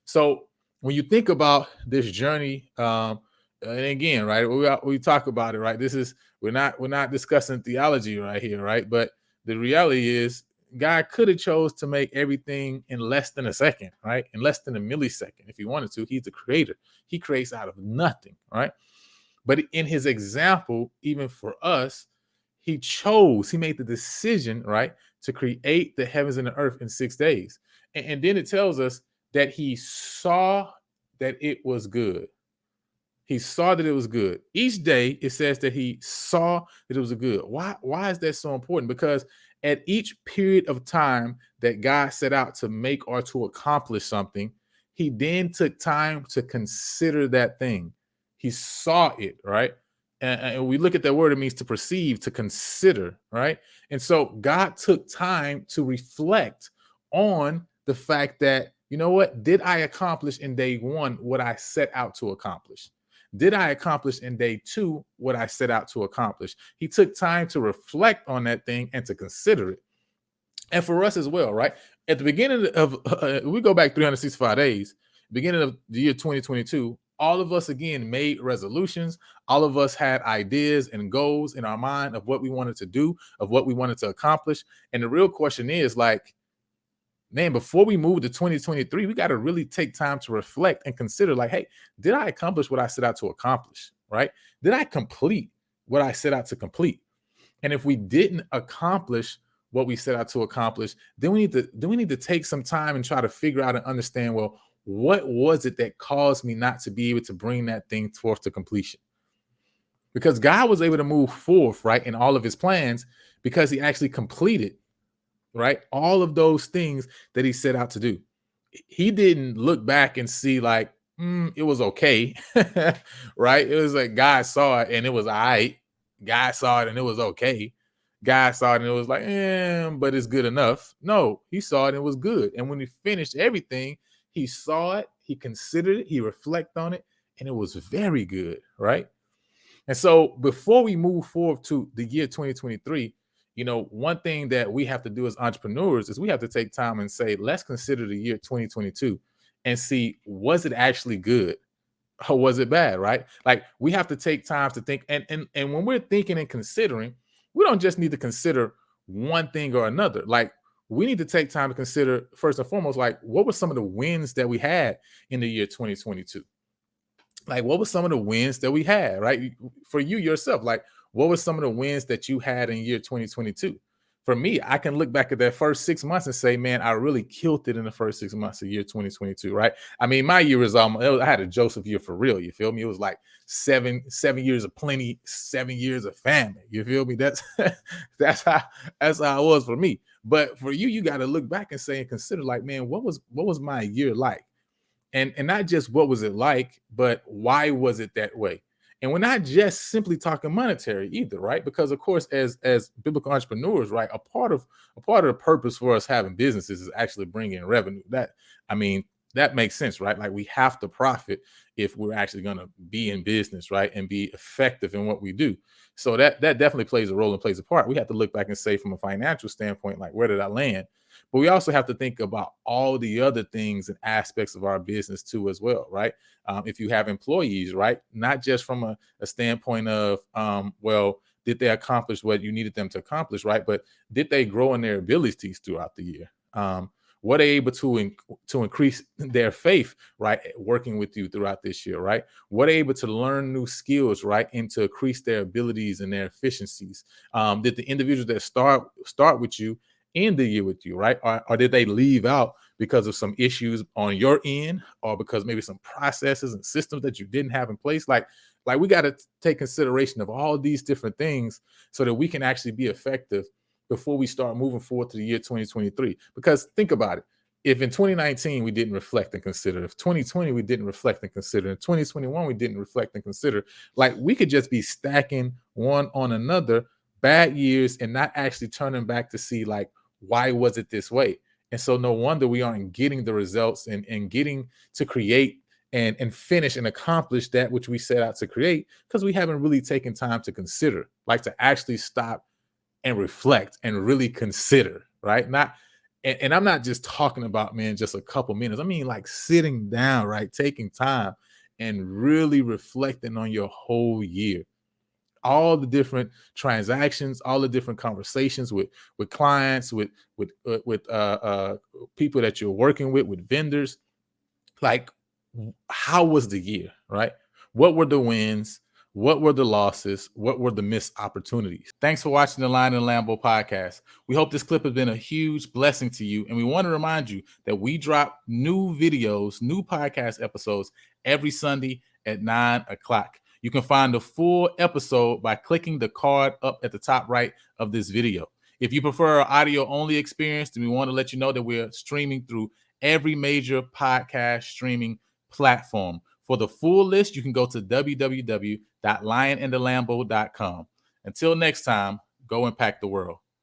So when you think about this journey, and again, right, we talk about it, right? This is we're not discussing theology right here, right? But the reality is, God could have chose to make everything in less than a second, right? In less than a millisecond, if he wanted to. He's the creator. He creates out of nothing, right? But in his example, even for us, he made the decision, right, to create the heavens and the earth in 6 days. And then it tells us that he saw that it was good. He saw that it was good. Each day it says that he saw that it was a good. Why is that so important? Because at each period of time that God set out to make or to accomplish something, he then took time to consider that thing. He saw it, right? And we look at that word, it means to perceive, to consider, right? And so God took time to reflect on the fact that, you know what, did I accomplish in day one what I set out to accomplish? Did I accomplish in day two what I set out to accomplish? He took time to reflect on that thing and to consider it. And for us as well, right? At the beginning of, we go back 365 days, beginning of the year 2022, all of us again made resolutions. All of us had ideas and goals in our mind of what we wanted to do, of what we wanted to accomplish. And the real question is like, man, before we move to 2023, we got to really take time to reflect and consider, like, hey, did I accomplish what I set out to accomplish? Right? Did I complete what I set out to complete? And if we didn't accomplish what we set out to accomplish, then we need to take some time and try to figure out and understand, well, what was it that caused me not to be able to bring that thing forth to completion? Because God was able to move forth, right, in all of his plans because he actually completed, right, all of those things that he set out to do. He didn't look back and see like, it was okay, right? It was like God saw it and it was all right. God saw it and it was okay. God saw it and it was like, but it's good enough. No, he saw it and it was good. And when he finished everything, he saw it, he considered it, he reflected on it, and it was very good, right? And so before we move forward to the year 2023, one thing that we have to do as entrepreneurs is we have to take time and say, let's consider the year 2022 and see, was it actually good or was it bad, right? Like we have to take time to think. And when we're thinking and considering, we don't just need to consider one thing or another. Like we need to take time to consider first and foremost, like what were some of the wins that we had in the year 2022? Like what were some of the wins that we had, right? For you yourself, like what were some of the wins that you had in year 2022? For me, I can look back at that first 6 months and say, man, I really killed it in the first 6 months of year 2022, right? I mean, my year was I had a Joseph year for real. You feel me? It was like seven years of plenty, 7 years of famine. You feel me? That's how it was for me. But for you, you got to look back and say and consider, like, man, what was my year like? And not just what was it like, but why was it that way? And we're not just simply talking monetary either, right? Because of course, as biblical entrepreneurs, right, a part of the purpose for us having businesses is actually bringing revenue. That makes sense, right? Like we have to profit if we're actually going to be in business, right, and be effective in what we do. So that definitely plays a role and plays a part. We have to look back and say, from a financial standpoint, like where did I land? But we also have to think about all the other things and aspects of our business too, as well, right? If you have employees, right, not just from a standpoint of, well, did they accomplish what you needed them to accomplish, right? But did they grow in their abilities throughout the year? Were they able to increase their faith, right, working with you throughout this year, right? Were they able to learn new skills, right, and to increase their abilities and their efficiencies? Did the individuals that start with you end the year with you, right? Or did they leave out because of some issues on your end, or because maybe some processes and systems that you didn't have in place? Like we got to take consideration of all these different things so that we can actually be effective before we start moving forward to the year 2023. Because think about it. If in 2019 we didn't reflect and consider, if 2020 we didn't reflect and consider, in 2021 we didn't reflect and consider, like we could just be stacking one on another bad years and not actually turning back to see, like, why was it this way? And so no wonder we aren't getting the results and getting to create and finish and accomplish that which we set out to create, because we haven't really taken time to consider, like to actually stop and reflect and really consider, right? Not And I'm not just talking about, man, just a couple minutes. I mean, like sitting down, right? Taking time and really reflecting on your whole year, all the different transactions, all the different conversations with clients, with people that you're working with vendors. Like, how was the year, right? What were the wins? What were the losses? What were the missed opportunities? Thanks for watching the Lion and Lambo podcast. We hope this clip has been a huge blessing to you. And we want to remind you that we drop new videos, new podcast episodes every Sunday at 9 o'clock. You can find the full episode by clicking the card up at the top right of this video. If you prefer an audio only experience, then we want to let you know that we're streaming through every major podcast streaming platform. For the full list, you can go to www.lionandthelambo.com. Until next time, go impact the world.